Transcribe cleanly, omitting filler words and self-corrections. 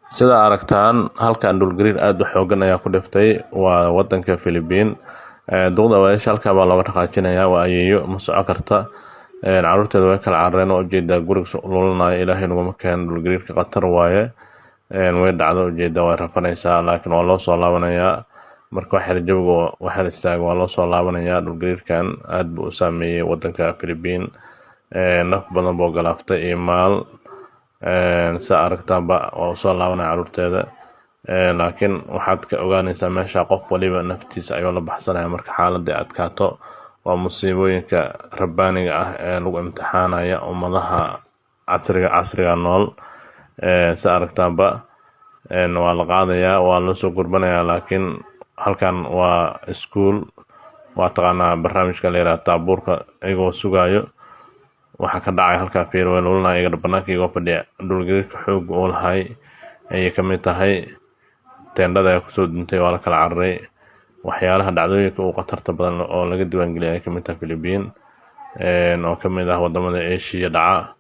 sida aragtaan halkan dhul gariir aad u xoogan ayaa ku dhiftay waa wadanka Philippines duqda weesha halka baa looga dhaqaajinayaa waa ayeeyo ma soco karta caruurteeda way kala carareen oo ujeeda guriga lulanayo ilaahay naguma keen dhul gariirka qatar waaye way dhacdo ujeeda way rafanaysaa laakiin waa loo soo laabanayaa marka waxa jawiga waxa istaaga waa loo soo laabanayaa dhul gariirkan aad buu u saameeyay wadanka Philippines naf badan boo galaaftay iyo maal sa aragtaanba oo soo laabanaya caruurteeda laakiin waxaad ka ogaanaysaa meesha qof waliba naftiisa ayuu la baxsanaya marka xaaladda adkaato waa musiibooyinka rabbaaniga ah ee lagu imtixaanaya ummadaha casriga nool sa aragtaanba waa la qaadayaa waa la soo gurbanayaa laakiin halkan waa iskuul waa taqaanaa barnaamijka la yiraahdo taabuurka iyagoo sugayo waxa ka dhacay halka fiirweel ulna iyaga banaanka iyaga fadhiya dhul gariirka xoog oo lahay ay ka mid tahay teendhada ay kusoo duntay waa la kala cararay waxyaalaha dhacdooyinka uu qatarta badan oo laga diiwaan geliyay ay ka mid tahay Philippines oo ka mid ah wadamada Asia dhaca